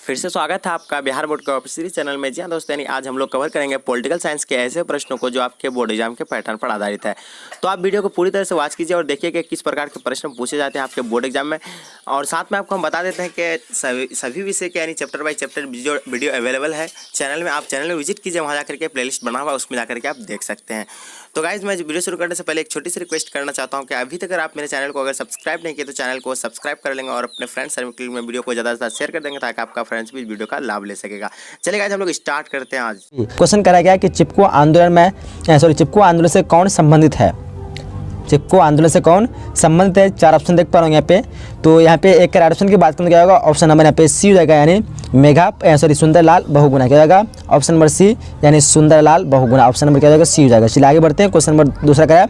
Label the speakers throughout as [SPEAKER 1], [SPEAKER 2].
[SPEAKER 1] फिर से स्वागत है आपका बिहार बोर्ड के ऑफिशियल चैनल में। जी हाँ दोस्तों, यानी आज हम लोग कवर करेंगे पॉलिटिकल साइंस के ऐसे प्रश्नों को जो आपके बोर्ड एग्जाम के पैटर्न पर आधारित है। तो आप वीडियो को पूरी तरह से वॉच कीजिए और देखिए कि किस प्रकार के प्रश्न पूछे जाते हैं आपके बोर्ड एग्जाम में। और साथ में आपको हम बता देते हैं कि सभी विषय के यानी chapter by chapter video available है चैनल में। आप चैनल में विजिट कीजिए, वहाँ जाकर के प्लेलिस्ट बना हुआ है, उसमें जाकर के आप देख सकते हैं। तो गाइज, मैं वीडियो शुरू करने से पहले एक छोटी सी रिक्वेस्ट करना चाहता हूँ कि अभी तक अगर आप मेरे चैनल को अगर सब्सक्राइब नहीं किए तो चैनल को सब्सक्राइब कर लेंगे और अपने फ्रेंड्स सर्कल में वीडियो को ज़्यादा से ज़्यादा शेयर कर देंगे ताकि आपका फ्रेंड्स भी वीडियो का लाभ ले सकेगा। चलिए गाइज, हम लोग स्टार्ट करते हैं। आज
[SPEAKER 2] क्वेश्चन करा गया कि चिपको आंदोलन से कौन संबंधित है। चिपको आंदोलन से कौन संबंधित है? चार ऑप्शन देख पा रहा हूँ यहाँ पे। तो यहाँ पे एक ऑप्शन की बात करने क्या होगा, ऑप्शन नंबर यहाँ पे सी हो जाएगा, यानी सुंदरलाल बहुगुणा क्या होगा, ऑप्शन नंबर सी यानी सुंदरलाल बहुगुणा, ऑप्शन नंबर क्या हो जाएगा, सी हो जाएगा। चलिए आगे बढ़ते हैं। क्वेश्चन नंबर दूसरा क्या है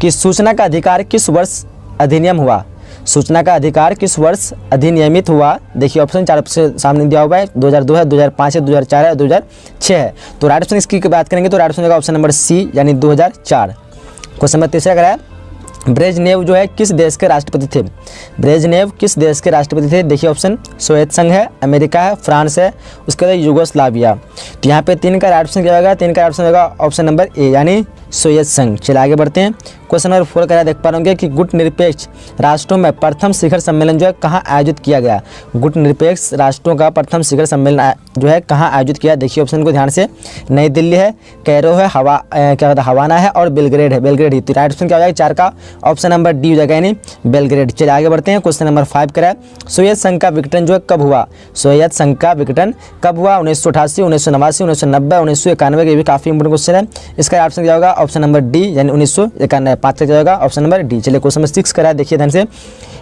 [SPEAKER 2] कि सूचना का अधिकार किस वर्ष अधिनियम हुआ। सूचना का अधिकार किस वर्ष अधिनियमित हुआ। देखिए ऑप्शन चार ऑप्शन सामने दिया हुआ है, 2002 है, 2005 है, 2004 है, 2006 है। तो राइट ऑप्शन इसकी बात करेंगे तो राइट ऑप्शन होगा ऑप्शन नंबर सी यानी 2004। क्वेश्चन नंबर तीसरा क्या है, ब्रेजनेव जो है किस देश के राष्ट्रपति थे। ब्रेजनेव किस देश के राष्ट्रपति थे। देखिए ऑप्शन सोवियत संघ है, अमेरिका है, फ्रांस है, उसके बाद यूगोस्लाविया। तो यहाँ पे तीन का राइट ऑप्शन क्या होगा, तीन का राइट ऑप्शन होगा ऑप्शन नंबर ए यानी सोवियत संघ। चलिए आगे बढ़ते हैं। क्वेश्चन नंबर 4 का देख पा रहे होंगे कि गुट निरपेक्ष राष्ट्रों में प्रथम शिखर सम्मेलन जो है कहाँ आयोजित किया गया। गुट निरपेक्ष राष्ट्रों का प्रथम शिखर सम्मेलन जो है कहाँ आयोजित किया। देखिए ऑप्शन को ध्यान से, नई दिल्ली है, कैरो है, हवाना है और बेलग्रेड है। बेलग्रेड ही तो राइट ऑप्शन क्या हो जाएगा, चार का ऑप्शन नंबर डी हो जाएगा यानी बेलग्रेड। चलिए आगे बढ़ते हैं। क्वेश्चन नंबर 5 करा, सोवियत संघ का विघटन जो है कब हुआ। सोवियत संघ का विघटन कब हुआ, 1988, 1989, 1990, 1991। ये भी काफी इंपोर्टेंट क्वेश्चन है। इसका ऑप्शन क्या होगा, ऑप्शन नंबर डी यानी 1991। 5 का जाएगा ऑप्शन नंबर डी। चलिए क्वेश्चन नंबर 6 करा, देखिए ध्यान से,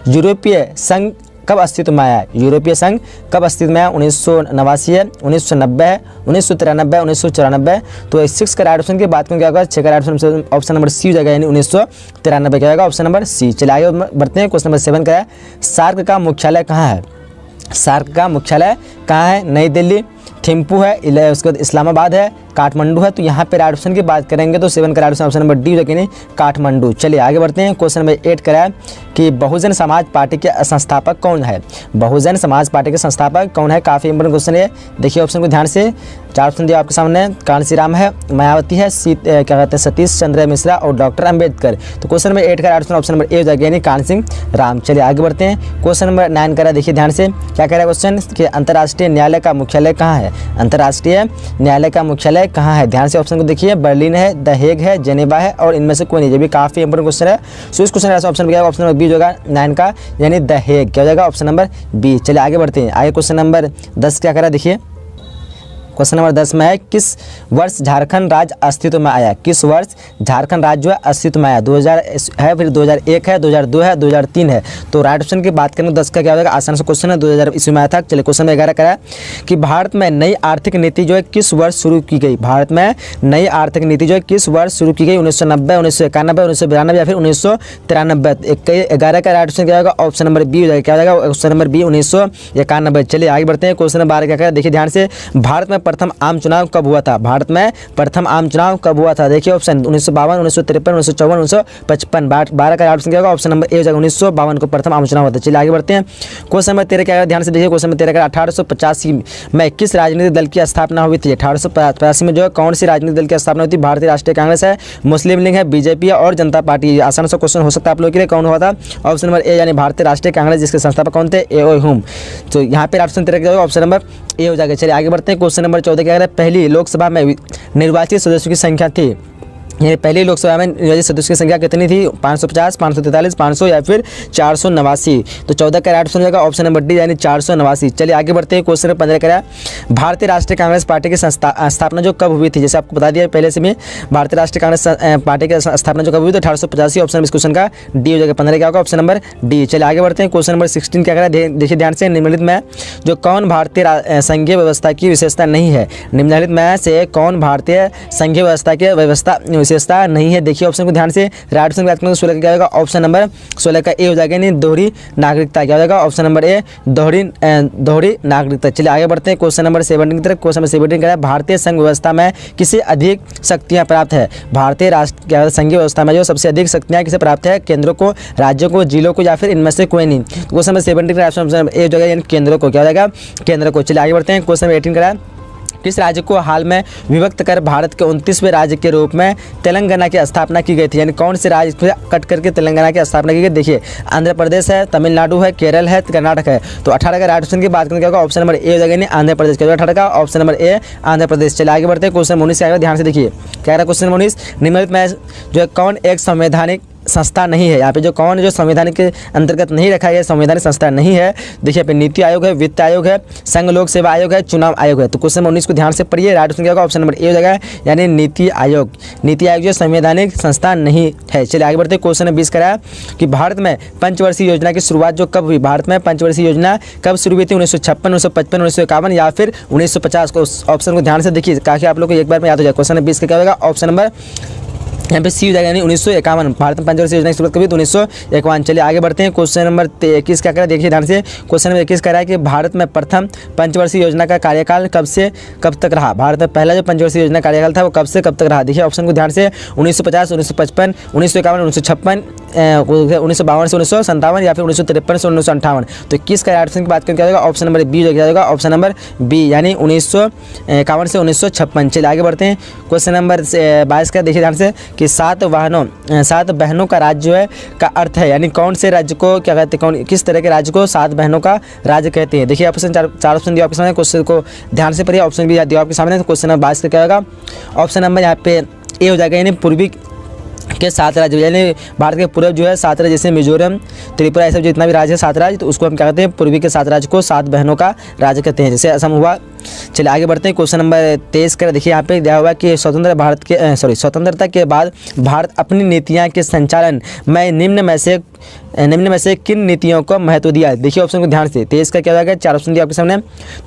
[SPEAKER 2] यूरोपीय संघ कब अस्तित्व में आया। यूरोपीय संघ कब अस्तित्व में आया, 1989 है, 1990 है, 1993 है, 1994। तो 6 का राइट ऑप्शन की बात करें क्या होगा, 6 का right option option number C हो जाएगा यानी 1993 क्या होगा ऑप्शन नंबर सी। चलिए आगे बढ़ते हैं। क्वेश्चन नंबर 7 का है, सार्क का मुख्यालय कहाँ है। सार्क का मुख्यालय कहाँ है। नई दिल्ली, थिम्पू है, उसके बाद इस्लामाबाद है, काठमांडू है। तो यहाँ पे राइट ऑप्शन की बात करेंगे तो 7 का राइट ऑप्शन नंबर डी हो जाएगा काठमांडू। चलिए आगे बढ़ते हैं। क्वेश्चन नंबर 8 करा कि बहुजन समाज पार्टी के संस्थापक कौन है। बहुजन समाज पार्टी के संस्थापक कौन है, काफ़ी इंपोर्टेंट क्वेश्चन है। देखिए ऑप्शन को ध्यान से, चार ऑप्शन दिया आपके सामने, कांसी राम है, मायावती है, क्या कहते हैं सतीश चंद्र मिश्रा और डॉक्टर अंबेडकर। तो क्वेश्चन नंबर 8 का राइट ऑप्शन नंबर ए हो जाएगा यानी कांसी राम। चलिए आगे बढ़ते हैं। क्वेश्चन नंबर 9 करा, देखिए ध्यान से, क्या कह रहा है क्वेश्चन कि अंतर्राष्ट्रीय न्यायालय का मुख्यालय कहाँ है। अंतर्राष्ट्रीय न्यायालय का मुख्यालय कहाँ है। ध्यान से ऑप्शन को देखिए, बर्लिन है, द हेग है, जेनेवा है और इनमें से कोई नहीं। ये भी काफी इंपोर्टेंट क्वेश्चन है। सो इस क्वेश्चन का ऑप्शन क्या ऑप्शन नंबर बी हो जाएगा 9 का यानी द हेग क्या हो जाएगा ऑप्शन नंबर बी। चलिए आगे बढ़ते हैं। आगे क्वेश्चन नंबर 10 क्या करा, देखिए क्वेश्चन नंबर 10 में है, किस वर्ष झारखंड राज्य अस्तित्व में आया। किस वर्ष झारखंड राज्य जो है अस्तित्व में आया। 2000 है, फिर 2001 है, 2002 है, 2003 है। तो राइट ऑप्शन की बात करें 10 का क्या हो जाएगा, आसान से क्वेश्चन है, 2000 ईस्वी में आया था। चलिए क्वेश्चन 11 करा कि भारत में नई आर्थिक नीति जो है किस वर्ष शुरू की गई। भारत में नई आर्थिक नीति जो है किस वर्ष शुरू की गई, 1990, 1991, 1992 या फिर 1993। 11 का राइट ऑप्शन क्या होगा, ऑप्शन नंबर बी हो जाएगा। क्या हो जाएगा ऑप्शन नंबर बी 1991। चलिए आगे बढ़ते हैं। क्वेश्चन नंबर 12 क्या करा, देखिए ध्यान से, भारत में प्रथम आम चुनाव कब हुआ था। भारत में प्रथम आम चुनाव कब हुआ था। देखिए ऑप्शन 1952, 1953, 1954, 1955। 12 का ऑप्शन क्या होगा, ऑप्शन नंबर ए हो जाएगा 1952 को प्रथम आम चुनाव हुआ था। चलिए आगे बढ़ते हैं। क्वेश्चन नंबर 13 क्या है, ध्यान से देखिए, क्वेश्चन नंबर 13 का 1885 में किस राजनीतिक दल की स्थापना हुई थी। 1885 में जो है कौन सी राजनीतिक दल की स्थापना हुई थी। भारतीय राष्ट्रीय कांग्रेस है, मुस्लिम लीग है, बीजेपी है और जनता पार्टी। आसान सा क्वेश्चन हो सकता है आप लोगों के लिए, कौन हुआ था ऑप्शन नंबर ए यानी भारतीय राष्ट्रीय कांग्रेस, जिसके संस्थापक कौन थे, ए ओ ह्यूम। तो यहाँ पे ऑप्शन 13 क्या होगा ऑप्शन नंबर ए हो जाएगा। चलिए आगे बढ़ते हैं। क्वेश्चन नंबर 14 क्या है, पहली लोकसभा में निर्वाचित सदस्यों की संख्या थी। ये पहली लोकसभा में निर्वाचित सदस्यों की संख्या कितनी थी, 550, 543, 500 या फिर 489। तो 14 का राइट ऑप्शन हो जाएगा ऑप्शन नंबर डी यानी 489। चलिए आगे बढ़ते हैं। क्वेश्चन नंबर 15 करा, भारतीय राष्ट्रीय कांग्रेस पार्टी की स्थापना जो कब हुई थी। जैसे आपको बता दिया पहले से भी, भारतीय राष्ट्रीय कांग्रेस पार्टी की स्थापना जो कब हुई थी 1885। ऑप्शन इस क्वेश्चन का डी हो जाएगा। 15 क्या होगा ऑप्शन नंबर डी। चलिए आगे बढ़ते हैं। क्वेश्चन नंबर 16 क्या करा, देखिए ध्यान से, निम्नलिखित में जो कौन भारतीय संघीय व्यवस्था की विशेषता नहीं है। निम्नलिखित में से कौन भारतीय संघीय व्यवस्था की विशेषता नहीं है। देखिए ऑप्शन को ध्यान से, राइट ऑप्शन की बात करें तो 16 का क्या होगा, ऑप्शन नंबर 16 का ए हो जाएगा, यानी दोहरी नागरिकता। क्या हो जाएगा, ऑप्शन नंबर ए दोहरी नागरिकता। चलिए आगे बढ़ते हैं क्वेश्चन नंबर 17 की तरफ। क्वेश्चन नंबर 17 क्या है, भारतीय संघ व्यवस्था में किसे अधिक शक्तियाँ प्राप्त है। भारतीय राष्ट्र क्या संघीय व्यवस्था में जो सबसे अधिक शक्तियाँ किसे प्राप्त है, केंद्रों को, राज्यों को, जिलों को, या फिर इनमें से कोई नहीं। क्वेश्चन नंबर 17 का ऑप्शन नंबर ए हो जाएगा, यानी केंद्रों को। क्या हो जाएगा, केंद्र को। चलिए आगे बढ़ते हैं क्वेश्चन नंबर 18 का है, किस राज्य को हाल में विभक्त कर भारत के 29वें राज्य के रूप में तेलंगाना की स्थापना की गई थी। यानी कौन से राज्य को कट करके तेलंगाना की स्थापना की गई। देखिए आंध्र प्रदेश है, तमिलनाडु है, केरल है, कर्नाटक है। तो 18 का राइट ऑप्शन की बात करें क्या होगा, ऑप्शन नंबर ए हो जाएगा, यानी आंध्र प्रदेश। क्या होगा 18 का, option number A Andhra Pradesh. चलिए आगे बढ़ते हैं क्वेश्चन 19 से आगे ध्यान से देखिए क्या रहा क्वेश्चन 19, निम्नलिखित में जो है कौन एक संवैधानिक संस्था नहीं है। यहाँ पे जो कौन जो संविधान के अंतर्गत नहीं रखा गया संवैधानिक संस्था नहीं है। देखिए यहाँ पे नीति आयोग है, वित्त आयोग है, संघ लोक सेवा आयोग है, चुनाव आयोग है। तो क्वेश्चन 19 को ध्यान से पढ़िए, राइट ऑप्शन क्या होगा, ऑप्शन नंबर ए हो जाएगा, यानी नीति आयोग। नीति आयोग जो संवैधानिक संस्था नहीं है। चलिए आगे बढ़ते, क्वेश्चन 20 कराया कि भारत में पंचवर्षीय योजना की शुरुआत जो कब हुई। भारत में पंचवर्षीय योजना कब शुरू हुई थी, 1956, 1955, 1951 या फिर 1950 को। ऑप्शन को ध्यान से देखिए ताकि आप लोग को एक बार में याद हो जाए। क्वेश्चन 20 का क्या होगा, ऑप्शन नंबर यहाँ पे सी हो जाएगा, यानी 1951। भारत में पंचवर्षीय योजना की शुरुआत कभी, तो 1951। चलिए आगे बढ़ते हैं क्वेश्चन नंबर 21 क्या करा, देखिए ध्यान से। क्वेश्चन नंबर 21 कह रहा है कि भारत में प्रथम पंचवर्षीय योजना का कार्यकाल कब से कब तक रहा। भारत में पहला जो पंचवर्षीय योजना कार्यकाल था वो कब से कब तक रहा। देखिए ऑप्शन को ध्यान से, 1950, 1955, 1951, 1956, 1952 से 1957 या फिर 1953 से 1958। तो 21 का ऑप्शन की बात करें क्या होगा, ऑप्शन नंबर बी हो जाएगा, ऑप्शन नंबर बी, यानी 1951 से 1956। चलिए आगे बढ़ते हैं क्वेश्चन नंबर 22 का देखिए ध्यान से कि सात बहनों का राज्य जो है का अर्थ है, यानी कौन से राज्य को क्या कहते हैं, कौन किस तरह के राज्य को सात बहनों का राज्य कहते हैं। देखिए ऑप्शन चार ऑप्शन दिया आपके सामने, क्वेश्चन को ध्यान से पढ़िए। ऑप्शन भी दिया आपके सामने। क्वेश्चन नंबर 22 का क्या होगा, ऑप्शन नंबर यहाँ पे ए हो जाएगा, यानी पूर्वी के 7 राज्य, यानी भारत के पूर्व जो है 7 राज्य, जैसे मिजोरम, त्रिपुरा, ये सब जितना भी राज्य है 7 राज्य, तो उसको हम क्या कहते हैं, पूर्वी के 7 राज्य को 7 बहनों का राज्य कहते हैं, जैसे असम हुआ। चलिए आगे बढ़ते हैं क्वेश्चन नंबर 23 का। देखिए यहाँ पे दिया हुआ कि स्वतंत्रता के बाद भारत अपनी नीतियाँ के संचालन में निम्न में से किन नीतियों को महत्व दिया। देखिए ऑप्शन को ध्यान से, 23 का क्या होगा, 4 ऑप्शन दिया आपके सामने।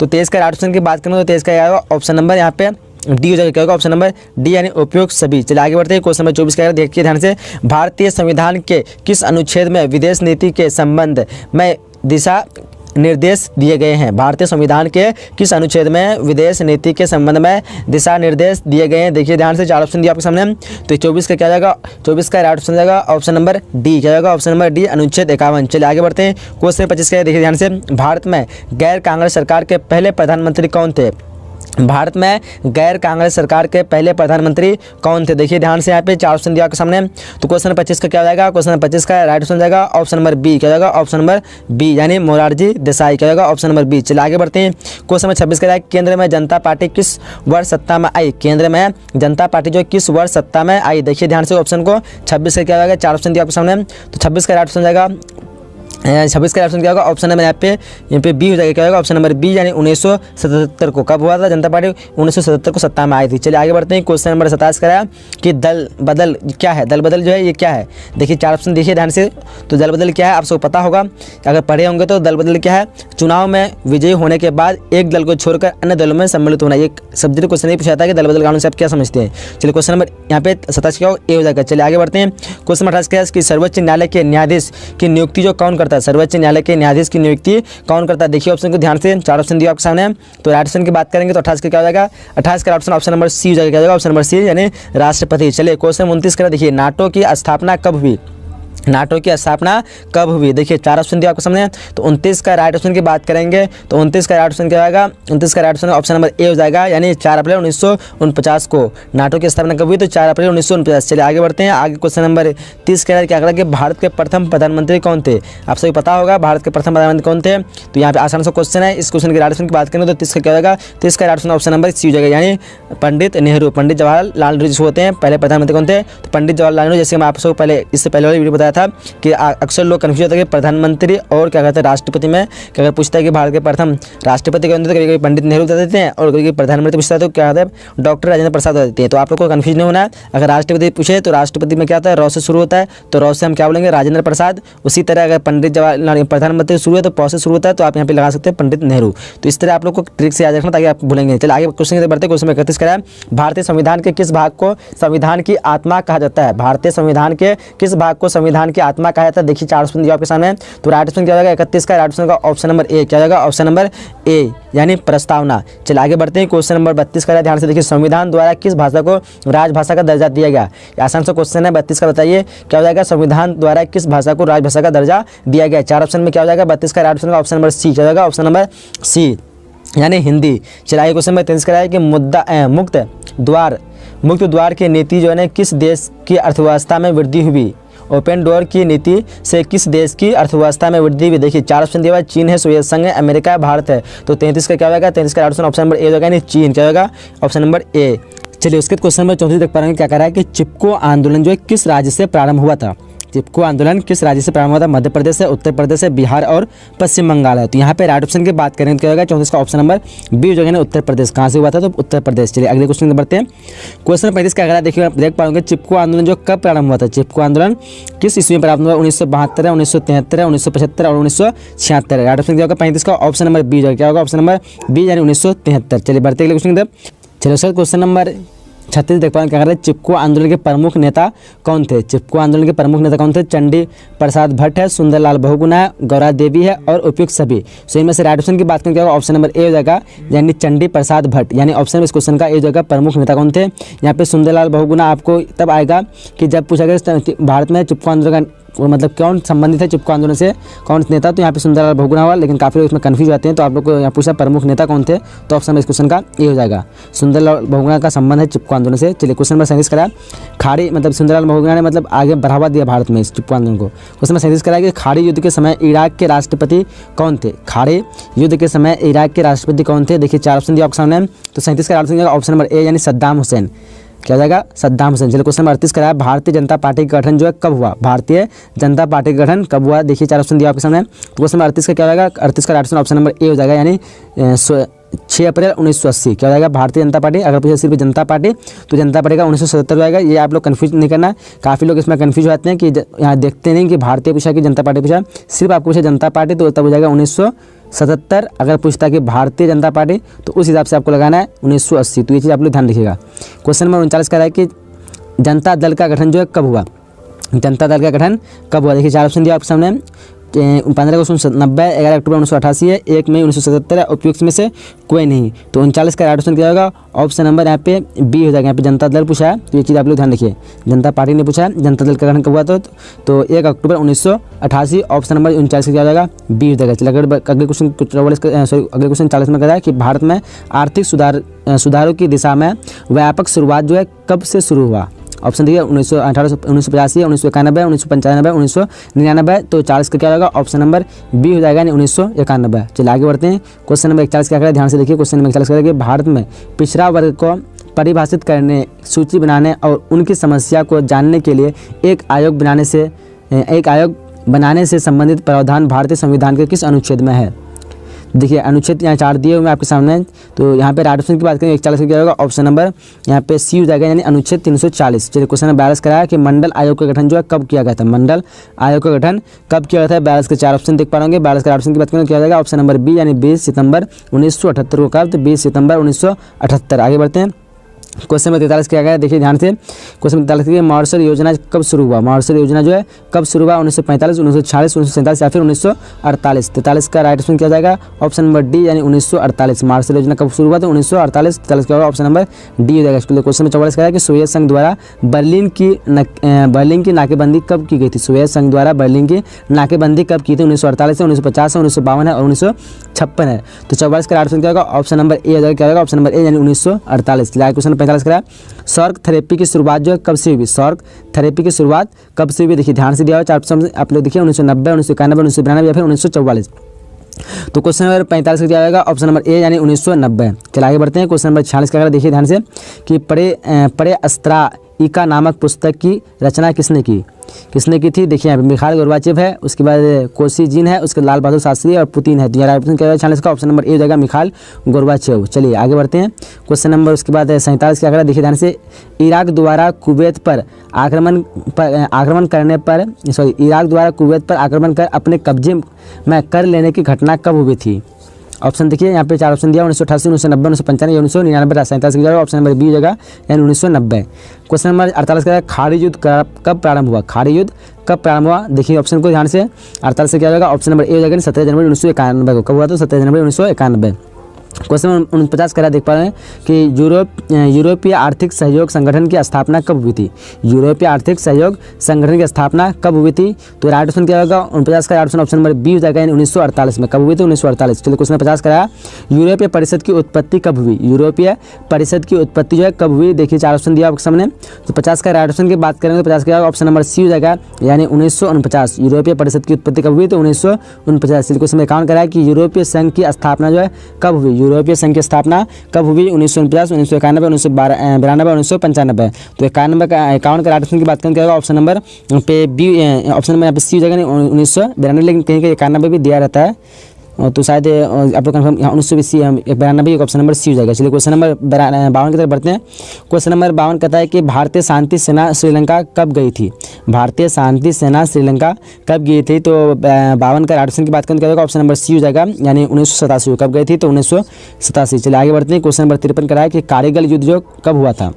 [SPEAKER 2] तो 23 का राइट ऑप्शन की बात करें तो 23 का क्या होगा, ऑप्शन नंबर यहाँ पे डी हो जाएगा। क्या होगा, ऑप्शन नंबर डी, यानी उपयुक्त सभी। चलिए आगे बढ़ते हैं क्वेश्चन नंबर 24 का, देखिए ध्यान से, भारतीय संविधान के किस अनुच्छेद में विदेश नीति के संबंध में दिशा निर्देश दिए गए हैं। भारतीय संविधान के किस अनुच्छेद में विदेश नीति के संबंध में दिशा निर्देश दिए गए हैं। देखिए ध्यान से, 4 ऑप्शन दिया आपके सामने। तो 24 का क्या जाएगा, 24 का राइट ऑप्शन जाएगा, ऑप्शन नंबर डी। क्या जाएगा, ऑप्शन नंबर डी, अनुच्छेद 51। चलिए आगे बढ़ते हैं क्वेश्चन 25 का, देखिए ध्यान से, भारत में गैर कांग्रेस सरकार के पहले प्रधानमंत्री कौन थे। भारत में गैर कांग्रेस सरकार के पहले प्रधानमंत्री कौन थे। देखिए ध्यान से, यहाँ पे 4 ऑप्शन दिया आपके सामने। तो क्वेश्चन 25 का क्या हो जाएगा, क्वेश्चन 25 का राइट ऑप्शन जाएगा, ऑप्शन नंबर बी। क्या जाएगा, ऑप्शन नंबर बी, यानी मोरारजी देसाई। क्या जाएगा, ऑप्शन नंबर बी। चलिए आगे बढ़ते हैं क्वेश्चन नंबर 26 का है, केंद्र में जनता पार्टी किस वर्ष सत्ता में आई। केंद्र में जनता पार्टी जो किस वर्ष सत्ता में आई। देखिए ध्यान से ऑप्शन को, 26 का क्या जाएगा, 4 ऑप्शन दिया आपके सामने। तो 26 का राइट ऑप्शन जाएगा, 26 का ऑप्शन क्या होगा, ऑप्शन नंबर यहाँ पे बी हो जाएगा। क्या होगा, ऑप्शन नंबर बी, यानी 1977 को। कब हुआ था जनता पार्टी, 1977 को सत्ता में आई थी। चलिए आगे बढ़ते हैं क्वेश्चन नंबर 27 कराया कि दल बदल क्या है। दल बदल जो है ये क्या है। देखिए 4 ऑप्शन देखिए ध्यान से। तो दल बदल क्या है, आप सबको पता होगा, अगर पढ़े होंगे तो। दल बदल क्या है, चुनाव में विजयी होने के बाद एक दल को छोड़कर अन्य दलों में सम्मिलित होना। एक सब्जेक्ट क्वेश्चन नहीं पूछा था कि दल बदल कानून से आप क्या समझते हैं। चलिए क्वेश्चन नंबर यहाँ पे 27 क्या ए हो जाएगा। चलिए आगे बढ़ते हैं क्वेश्चन 28 क्या है कि सर्वोच्च न्यायालय के न्यायाधीश की नियुक्ति जो कौन करता है। सर्वोच्च न्यायालय के न्यायाधीश की नियुक्ति कौन करता है। देखिए ऑप्शन को ध्यान से, 4 ऑप्शन दिया आपके सामने। तो राइट ऑप्शन की बात करेंगे तो 28 का क्या हो जाएगा, 28 का ऑप्शन ऑप्शन नंबर सी हो जाएगा। क्या होगा, ऑप्शन नंबर सी, यानी राष्ट्रपति। चलिए क्वेश्चन 29 का देखिए, नाटो की स्थापना कब हुई। नाटो की स्थापना कब हुई। देखिए 4 ऑप्शन दिया आपके सामने। तो 29 का राइट ऑप्शन की बात करेंगे तो 29 का राइट ऑप्शन क्या आएगा, 29 का right option option number A हो जाएगा, यानी 4 अप्रैल 1949 को नाटो की स्थापना कब हुई, तो 4 अप्रैल 1949। चलिए आगे बढ़ते हैं, आगे क्वेश्चन नंबर 30 क्या करा कि भारत के प्रथम प्रधानमंत्री कौन थे। आप सभी पता होगा भारत के प्रथम प्रधानमंत्री कौन थे। तो यहाँ पे आसान सा क्वेश्चन है। इस क्वेश्चन के राइट ऑप्शन की बात करें तो 30 का क्या होगा, 30 का right option option number C हो जाएगा, यानी पंडित नेहरू। पंडित जवाहरलाल नेहरू होते हैं पहले प्रधानमंत्री कौन थे, तो पंडित जवाहरलाल नेहरू। जैसे मैं आप सबको पहले इससे पहले वाली वीडियो बताया था कि अक्सर लोग कन्फ्यूज होता है कि प्रधानमंत्री और क्या कहते हैं राष्ट्रपति में, कि अगर पूछता है कि भारत के प्रथम राष्ट्रपति कौन थे तो कभी कभी पंडित नेहरू बता देते हैं, और कभी प्रधानमंत्री पूछता है तो क्या होता है डॉक्टर राजेंद्र प्रसाद बता देते हैं। तो आप लोग को कन्फ्यूज नहीं होना है। अगर राष्ट्रपति पूछे तो राष्ट्रपति में क्या होता है रॉ से शुरू होता है, तो रॉ से हम क्या बोलेंगे राजेंद्र प्रसाद। उसी तरह अगर पंडित जवाहरलाल प्रधानमंत्री शुरू है तो पौ से शुरू होता है, तो आप यहाँ पे लगा सकते हैं पंडित नेहरू। तो इस तरह आप लोग को ट्रिक से याद रखना ताकि आप भूलेंगे। चलिए आगे क्वेश्चन की बढ़ते। क्वेश्चन में 31 करा है भारतीय संविधान के किस भाग को संविधान की आत्मा कहा जाता है? भारतीय संविधान के किस भाग को संविधान की आत्मा कहा जाता है? देखिए 4 ऑप्शन दिया आपके सामने। तो राइट ऑप्शन क्या हो जाएगा 31 का? राइट ऑप्शन का ऑप्शन नंबर ए क्या हो जाएगा? ऑप्शन नंबर ए यानी प्रस्तावना। चलिए आगे बढ़ते हैं। क्वेश्चन नंबर 32 का ध्यान से देखिए संविधान द्वारा किस भाषा को राजभाषा का दर्जा दिया गया? आसान सा क्वेश्चन है 32 का। बताइए क्या हो जाएगा? संविधान द्वारा किस भाषा को राजभाषा का दर्जा दिया गया? 4 ऑप्शन में क्या हो जाएगा? 32 का राइट ऑप्शन का ऑप्शन नंबर सी क्या हो जाएगा? ऑप्शन नंबर सी यानी हिंदी। चलिए क्वेश्चन में 33 कराया कि मुक्त द्वार की नीति जो है ना किस देश की अर्थव्यवस्था में वृद्धि हुई? ओपन डोर की नीति से किस देश की अर्थव्यवस्था में वृद्धि हुई? देखिए 4 ऑप्शन दिया हुआ है, चीन है, सोवियत संघ है, अमेरिका है, भारत है। तो 33 का क्या होगा? 33 का ऑप्शन नंबर ए होगा यानी चीन क्या होगा? Option number A. चलिए उसके क्वेश्चन नंबर 34 देख पा रहे हैं क्या कह रहा है कि चिपको आंदोलन जो है किस राज्य से प्रारंभ हुआ था? चिपको आंदोलन किस राज्य से प्रारंभ हुआ था? मध्य प्रदेश है, उत्तर प्रदेश है, बिहार और पश्चिम बंगाल है। तो यहाँ पे राइट ऑप्शन की बात करें तो क्या होगा? 34 का ऑप्शन नंबर बी जो है उत्तर प्रदेश। कहाँ से हुआ था? तो उत्तर प्रदेश। चलिए अगले क्वेश्चन में बढ़ते हैं। क्वेश्चन 35 क्या कह रहा है? देखिए देख पाओगे चिपको आंदोलन जो कब प्रारंभ हुआ था? चिपको आंदोलन किस ईस्वी में प्रारंभ हुआ? 1972 है, 1973 है, 1975 और 1976। राइट ऑप्शन क्या होगा? 35 का ऑप्शन नंबर बी जो क्या होगा? ऑप्शन नंबर बी यानी 1973। चलिए बढ़ते अगले क्वेश्चन की तरफ। चलिए सर क्वेश्चन नंबर 36 देख पाएंगे क्या कर रहे हैं? चिपको आंदोलन के प्रमुख नेता कौन थे? चिपको आंदोलन के प्रमुख नेता कौन थे? चंडी प्रसाद भट्ट है, सुंदरलाल बहुगुणा है, गौरा देवी है और उपयुक्त सभी। सो इनमें से राइट ऑप्शन की बात करें क्या होगा? ऑप्शन नंबर ए हो जाएगा यानी चंडी प्रसाद भट्ट यानी ऑप्शन इस क्वेश्चन का ए हो जाएगा। प्रमुख नेता कौन थे? यहाँ पे सुंदरलाल बहुगुणा आपको तब आएगा कि जब पूछा गया भारत में चिपको आंदोलन वो मतलब कौन संबंधित है चिपको आंदोलन से, कौन नेता? तो यहाँ पे सुंदरलाल बहुगुणा हुआ, लेकिन काफ़ी लोग इसमें कन्फ्यूज होते हैं। तो आप लोग को यहाँ पूछा प्रमुख नेता कौन थे, तो ऑप्शन में इस क्वेश्चन का ए हो जाएगा। सुंदरलाल बहुगुणा का संबंध है चिपको आंदोलन से। चलिए क्वेश्चन नंबर 37 करा खाड़ी मतलब सुंदरलाल बहुगुणा ने मतलब आगे बढ़ावा दिया भारत में इस चिपको आंदोलन को। क्वेश्चन नंबर 37 करा कि खाड़ी युद्ध के समय इराक के राष्ट्रपति कौन थे? खाड़ी युद्ध के समय इराक के राष्ट्रपति कौन थे? देखिए 4 ऑप्शन दिया आपके सामने। तो 37 का ऑप्शन नंबर ए यानी सद्दाम हुसैन क्या हो जाएगा? सद्दाम हुसैन। चलिए क्वेश्चन नंबर 38 कराया भारतीय जनता पार्टी का गठन जो है कब हुआ? भारतीय जनता पार्टी का गठन कब हुआ? देखिए 4 ऑप्शन दिया आपके सामने। क्वेश्चन नंबर 38 का क्या होगा? 38 का राइट ऑप्शन नंबर ए हो जाएगा यानी 6 अप्रैल 1980 क्या हो जाएगा? भारतीय जनता पार्टी। अगर पूछे सिर्फ जनता पार्टी तो जनता पार्टी का 1977 जाएगा। ये आप लोग कन्फ्यूज नहीं करना। काफ़ी लोग इसमें कन्फ्यूज होते हैं कि यहाँ देखते नहीं कि भारतीय पूछा कि जनता पार्टी पूछा। सिर्फ आपको पूछा जनता पार्टी तो तब हो जाएगा 1977। अगर पूछता कि भारतीय जनता पार्टी तो उस हिसाब से आपको लगाना है 1980। तो ये चीज़ आप लोग ध्यान रखिएगा। क्वेश्चन नंबर 39 का है कि जनता दल का गठन जो है कब हुआ? जनता दल का गठन कब हुआ? देखिए 4 ऑप्शन दिया आपके सामने। 15 अगस्त 1990, 11 अक्टूबर 1988 है, 1 मई 1977 है, उपयुक्त में से कोई नहीं। तो 39 का राइट ऑप्शन क्या होगा? ऑप्शन नंबर यहाँ पे बी हो जाएगा। यहाँ पे जनता दल पूछा है तो ये चीज़ आप लोग ध्यान रखिए। जनता पार्टी ने पूछा है, जनता दल का गठन कब हुआ तो 1 अक्टूबर 1988। ऑप्शन नंबर 39 का क्या हो जाएगा? बी हो जाएगा। चलिए अगले क्वेश्चन अगले क्वेश्चन 40 में कह रहा है कि भारत में आर्थिक सुधारों की दिशा में व्यापक शुरुआत जो है कब से शुरू हुआ? ऑप्शन देखिए 1985, 1991, 1995, 1999। तो 40 का क्या होगा? ऑप्शन नंबर बी हो जाएगा यानी 1991। चलिए आगे बढ़ते हैं। क्वेश्चन नंबर 41 क्या करें? ध्यान से देखिए। क्वेश्चन नंबर 41 करें कि भारत में पिछड़ा वर्ग को परिभाषित करने, सूची बनाने और उनकी समस्या को जानने के लिए एक आयोग बनाने से संबंधित प्रावधान भारतीय संविधान के किस अनुच्छेद में है? देखिए अनुच्छेद यहाँ 4 दिए हुए आपके सामने। तो यहाँ पे राइट ऑप्शन की बात करें 41 का क्या होगा? ऑप्शन नंबर यहाँ पे सी हो जाएगा यानी अनुच्छेद 340। चलिए क्वेश्चन नंबर 42 कराया कि मंडल आयोग का गठन जो है कब किया गया था? मंडल आयोग का गठन कब किया गया था? 42 के 4 ऑप्शन देख पा रहे 42 का ऑप्शन की बात करें क्या हो जाएगा? ऑप्शन नंबर बी यानी 20 सितंबर 1978 को कब? तो 20 सितंबर 1978। आगे बढ़ते हैं। क्वेश्चन में 43 क्या गया? देखिए ध्यान से। क्वेश्चन में 43 मार्शल योजना कब शुरू हुआ? मार्शल योजना जो है कब शुरू हुआ? 1945, 1946, 1947 या फिर 1948। 43 का राइट ऑप्शन क्या जाएगा? ऑप्शन नंबर डी यानी 1948। मार्शल योजना कब शुरू हुआ? तो 1948। 43 क्या होगा? ऑप्शन नंबर डी हो जाएगा। क्वेश्चन में 44 क्या है कि सोवियत संघ द्वारा बर्लिन की नाकेबंदी कब की गई थी? सोवियत संघ द्वारा बर्लिन की नाकेबंदी कब की थी? 1948 है, 1950 है, 1952 है और 1956 है। तो 44 का राइट ऑप्शन क्या होगा? ऑप्शन नंबर ए हो जाएगा। क्या होगा? ऑप्शन नंबर ए यानी 1948। क्वेश्चन 45 करा शॉर्क थेरेपी की शुरुआत जो है कब से हुई? शॉर्क थेरेपी की शुरुआत कब से हुई? देखिए ध्यान से दिया हुआ 4 ऑप्शन आप लोग देखिए 1990, 1991, 1992 या फिर 1944। तो क्वेश्चन नंबर 45 का क्या आएगा? ऑप्शन नंबर ए यानी 1990। चलिए आगे बढ़ते हैं। क्वेश्चन नंबर 46 का देखिए ध्यान से कि परे अस्त्राइका नामक पुस्तक की रचना किसने की? किसने की थी? देखिए यहाँ पे मिखाइल गोर्बाचेव है, उसके बाद कोसिजिन है, उसके लाल बहादुर शास्त्री और पुतिन है। तो यहाँ ऑप्शन क्या होगा इसका? ऑप्शन नंबर ए हो जाएगा मिखाइल गोर्बाचेव। चलिए आगे बढ़ते हैं। क्वेश्चन नंबर उसके बाद 47 क्या करा, देखिए ध्यान से। इराक द्वारा कुवैत पर आक्रमण करने पर इराक द्वारा कुवैत पर आक्रमण कर अपने कब्जे में कर लेने की घटना कब हुई थी? ऑप्शन देखिए यहाँ पे 4 ऑप्शन दिया, 1988, 1990, 1995 या 1999, 47 की जगह ऑप्शन नंबर बी हो जाएगा यानी 1990। क्वेश्चन नंबर 48 का खाड़ी युद्ध कब प्रारंभ हुआ? खाड़ी युद्ध कब प्रारंभ हुआ? देखिए ऑप्शन को ध्यान से। 48 से क्या होगा? ऑप्शन नंबर ए हो जाएगा 17 जनवरी 1991 को। कब हुआ? तो 17 जनवरी 1991। क्वेश्चन नंबर 49 करा देख पा रहे हैं कि यूरोपीय आर्थिक सहयोग संगठन की स्थापना कब हुई थी? यूरोपीय आर्थिक सहयोग संगठन की स्थापना कब हुई थी? तो राइट ऑप्शन क्या होगा? 49 का ऑप्शन नंबर बी हो जाएगा 1948 में। कब हुई थी? 1948। चलिए क्वेश्चन 50 कराया, यूरोपीय परिषद की उत्पत्ति कब हुई? यूरोपीय परिषद की उत्पत्ति जो है कब हुई? देखिए 4 ऑप्शन दिया आपके सामने। तो 50 का राइट ऑप्शन की बात करेंगे तो 50 का ऑप्शन नंबर सी हो जाएगा यानी 1949। यूरोपीय परिषद की उत्पत्ति कब हुई? तो 1949। चलिए क्वेश्चन 51 कराया कि यूरोपीय संघ की स्थापना जो है कब हुई? यूरोपीय संघ की स्थापना कब हुई? 1949, 1991, 1992, 1995। तो 51 का राइट ऑप्शन की बात करें क्या होगा? ऑप्शन नंबर पे बी, ऑप्शन नंबर यहाँ पे सी हो जाएगा 1992, लेकिन कहीं कहीं 91 भी दिया रहता है तो शायद आप लोग कन्फर्म 1992 ऑप्शन नंबर सी हो जाएगा। चलिए क्वेश्चन नंबर 52 की तरफ बढ़ते हैं। क्वेश्चन नंबर 52 कहता है कि भारतीय शांति सेना श्रीलंका कब गई थी? भारतीय शांति सेना श्रीलंका कब गई थी? तो 52 का राइट ऑप्शन की बात करें क्या होगा? ऑप्शन नंबर सी हो जाएगा यानी 1987। कब गई थी? तो 1987। चलिए आगे बढ़ते हैं। क्वेश्चन नंबर 53 कराया कि कारगिल युद्ध जो कब हुआ था?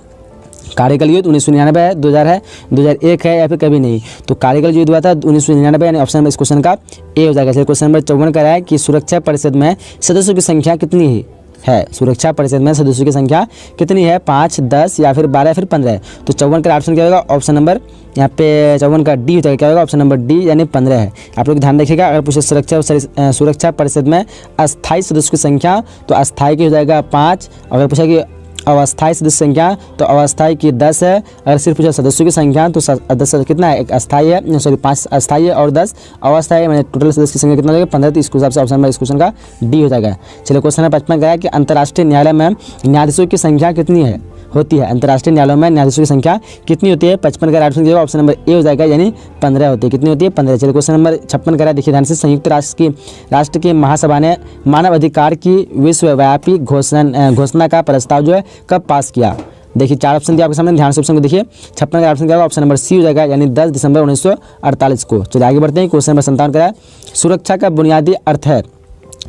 [SPEAKER 2] कारगिल युद्ध 1999 है, 2000 है, 2001 है या फिर कभी नहीं? तो कारगिल युद्ध हुआ था 1999 यानी ऑप्शन नंबर इस क्वेश्चन का ए हो जाएगा। क्वेश्चन नंबर 54 का है कि सुरक्षा परिषद में सदस्यों की संख्या कितनी है? सुरक्षा परिषद में सदस्यों की संख्या कितनी है? 5, 10 या फिर 12 या फिर 15? तो 54 का ऑप्शन क्या होगा? ऑप्शन नंबर यहाँ पे 54 का डी हो जाएगा। क्या होगा? ऑप्शन नंबर डी यानी 15 है। आप लोग ध्यान रखिएगा, अगर पूछे सुरक्षा परिषद में अस्थायी सदस्यों की संख्या तो अस्थायी की हो जाएगा 5। अगर पूछा कि अवस्थायी सदस्य संख्या तो अवस्थायी की 10 है। अगर सिर्फ पूछा सदस्यों की संख्या तो 10 कितना है? एक अस्थायी है, 5 अस्थायी है और 10 अवस्थायी, मैंने टोटल सदस्य की संख्या कितना हो जाएगा? 15। तो इस हिसाब से ऑप्शन नंबर इस क्वेश्चन का डी हो जाएगा। चलिए क्वेश्चन नंबर 55 गया कि अंतर्राष्ट्रीय न्यायालय में न्यायाधीशों की संख्या कितनी होती है? अंतर्राष्ट्रीय न्यायालयों में न्यायाधीशों की संख्या कितनी होती है? 55 का right answer option number A हो जाएगा यानी 15 होती है। कितनी होती है? 15। चलिए क्वेश्चन नंबर 56 करा देखिए ध्यान से। संयुक्त राष्ट्र की महासभा ने मानव अधिकार की विश्वव्यापी घोषणा का प्रस्ताव जो है कब पास किया? देखिए 4 ऑप्शन दिया आपके सामने, ध्यान से ऑप्शन को देखिए। 56 का ऑप्शन क्या होगा? ऑप्शन नंबर सी हो जाएगा यानी 10 दिसंबर 1948 को। चलिए आगे बढ़ते हैं। क्वेश्चन नंबर 57 का सुरक्षा का बुनियादी अर्थ है।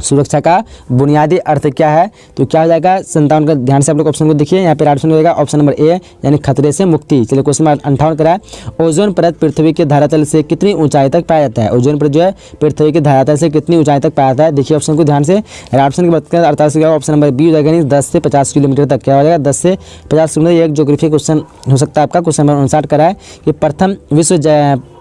[SPEAKER 2] सुरक्षा का बुनियादी अर्थ क्या है? तो क्या हो जाएगा? 57 का ध्यान से आप लोग ऑप्शन को देखिए। यहाँ पे राइट ऑप्शन होगा ऑप्शन नंबर ए यानी खतरे से मुक्ति। चलिए क्वेश्चन नंबर 58 करा है ओजोन परत पृथ्वी के धरातल से कितनी ऊंचाई तक पाया जाता है? ओजोन परत जो है पृथ्वी के धरातल से कितनी ऊंचाई तक पाया जाता है? देखिए ऑप्शन को ध्यान से। राइट ऑप्शन की बात करें 48 का ऑप्शन नंबर बी हो जाएगा यानी 10 से 50 किलोमीटर तक। क्या हो जाएगा? 10 से 50 किलोमीटर। एक ज्योग्राफी क्वेश्चन हो सकता है आपका। क्वेश्चन नंबर 59 करा है कि प्रथम विश्व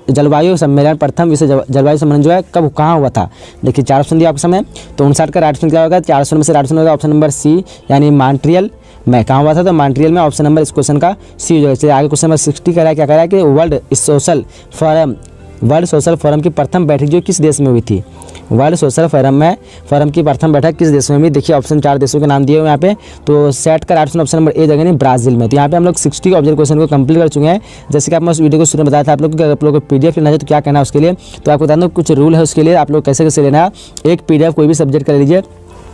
[SPEAKER 2] जलवायु सम्मेलन जो है कब कहाँ हुआ था? देखिए 4 ऑप्शन दिया आपके सामने। तो 59 का राइट ऑप्शन क्या होगा? 4 ऑप्शन में से राइट ऑप्शन होगा ऑप्शन नंबर सी यानी मॉन्ट्रियल में। कहाँ हुआ था? तो मॉन्ट्रियल में। ऑप्शन नंबर इस क्वेश्चन का सी हो जाएगा। चलिए आगे क्वेश्चन नंबर 60 का क्या करा है कि वर्ल्ड सोशल फोरम की प्रथम बैठक जो किस देश में हुई थी? वर्ल्ड सोशल फोरम की प्रथम बैठक किस देश में हुई? देखिए ऑप्शन 4 देशों के नाम दिए हुए यहाँ पे। तो सेट का राइट ऑप्शन नंबर ए जगह ब्राज़ील में। तो यहाँ पे हम लोग 60 ऑब्जर्व क्वेश्चन को कंप्लीट कर चुके हैं। जैसे कि आप उस वीडियो को शुरू में बताया था आप लोग को PDF लेना है तो क्या करना है उसके लिए। तो आपको बता दूँ कुछ रूल है उसके लिए, आप लोग कैसे कैसे लेना है। एक PDF कोई भी सब्जेक्ट कर लीजिए,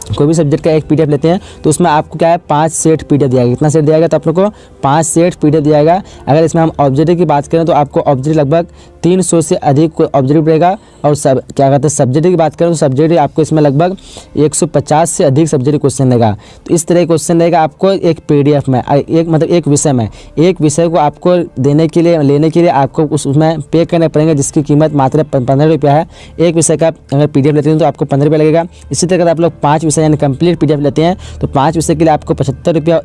[SPEAKER 2] कोई भी सब्जेक्ट का एक PDF लेते हैं तो उसमें आपको क्या है 5 सेट PDF दिया गया। कितना सेट दिया गया? तो आप लोग को 5 सेट PDF दिया जाएगा। अगर इसमें हम ऑब्जेक्टिव की बात करें तो आपको ऑब्जेक्टिव लगभग 300 से अधिक ऑब्जेक्टिव रहेगा। और क्या कहते हैं सब्जेक्ट की बात करें तो सब्जेक्ट आपको इसमें लगभग 150 से अधिक सब्जेक्ट क्वेश्चन रहेगा। तो इस तरह क्वेश्चन रहेगा आपको एक PDF में, एक विषय में। एक विषय को आपको लेने के लिए आपको उसमें पे करने पड़ेंगे जिसकी कीमत मात्र 15 रुपया है। एक विषय का अगर PDF लेते हैं तो आपको 15 रुपया लगेगा। इसी तरह आप लोग 5 विषय यानी कंप्लीट PDF लेते हैं तो 5 विषय के लिए आपको 75 रुपया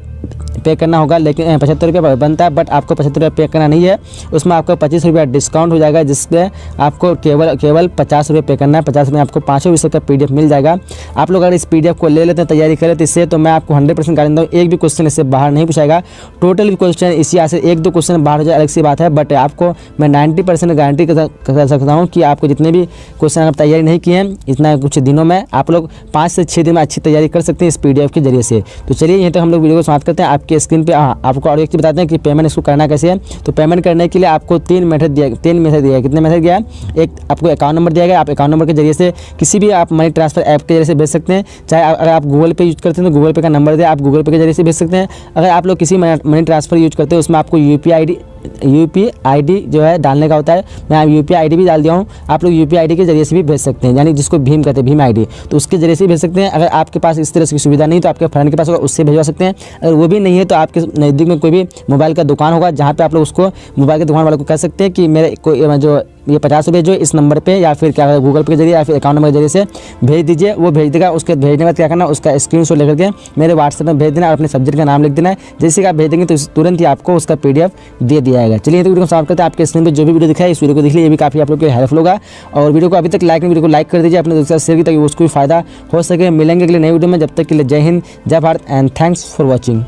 [SPEAKER 2] पे करना होगा। लेकिन 75 रुपया बनता है बट आपको 75 रुपया पे करना नहीं है। उसमें आपको 25 रुपया डिस्काउंट हो जाएगा जिससे आपको केवल 50 रुपये पे करना है। 50 में आपको 5 विषय का PDF मिल जाएगा। आप लोग अगर इस PDF को ले लेते हैं तैयारी करें तो इससे तो मैं आपको 100% गारंटी दूँ एक भी क्वेश्चन इससे बाहर नहीं पूछाएगा। टोटल क्वेश्चन इसी से 1-2 क्वेश्चन बाहर हो जाए अलग सी बात है, बट आपको मैं 90% गारंटी कर सकता हूँ कि आपको जितने भी क्वेश्चन आप तैयारी नहीं किए हैं इतना कुछ दिनों में आप लोग 5 से 6 दिन में अच्छी तैयारी कर सकते हैं इस PDF के जरिए से। तो चलिए यहीं तक हम लोग वीडियो को समाप्त करते हैं आपके स्क्रीन पे। आपको और एक चीज़ बताते हैं कि पेमेंट इसको करना कैसे है। तो पेमेंट करने के लिए आपको 3 मेथड दिया है। कितने मेथड दिया है? एक आपको अकाउंट नंबर दिया गया, आप अकाउंट नंबर के जरिए से किसी भी आप मनी ट्रांसफर ऐप के जरिए से भेज सकते हैं। चाहे अगर आप गूगल पे यूज करते हैं तो गूगल पे का नंबर दिया, आप गूगल पे के जरिए से भेज सकते हैं। अगर आप लोग किसी मनी ट्रांसफर यूज करते हैं उसमें आपको UPI ID जो है डालने का होता है। मैं UPI ID भी डाल दिया हूँ, आप लोग UPI ID के जरिए से भी भेज सकते हैं, यानी जिसको भीम कहते हैं, भीम ID, तो उसके जरिए से भेज सकते हैं। अगर आपके पास इस तरह की सुविधा नहीं तो आपके फ्रेंड के पास होगा, उससे भेजवा सकते हैं। अगर वो भी नहीं है तो आपके नज़दीक में कोई भी मोबाइल का दुकान होगा जहाँ पे आप लोग उसको मोबाइल के दुकान वाले को कह सकते हैं कि मेरे कोई जो ये 50 रुपये जो इस नंबर पे या फिर क्या गूगल पे के जरिए या फिर अकाउंट नंबर के जरिए से भेज दीजिए। वो भेज देगा। उसके भेजने के बाद क्या करना, उसका स्क्रीनशॉट लेकर के मेरे व्हाट्सएप में भेज देना और अपने सब्जेक्ट का नाम लिख देना है। जैसे कि आप भेज देंगे तो तुरंत ही आपको उसका PDF दे दिया जाएगा। चलिए तो वीडियो को समाप्त करते हैं। आपके स्क्रीन पर जो भी वीडियो दिखा है इस वीडियो को देख लीजिए, ये भी काफ़ी आप लोग को हेल्पफुल होगा। और वीडियो को अभी तक लाइक नहीं, वीडियो को लाइक कर दीजिए, अपने दोस्तों के साथ शेयर कीजिए ताकि उसको भी फायदा हो सके। मिलेंगे अगले नई वीडियो में, जब तक के लिए जय हिंद, जय Bharat and thanks for watching.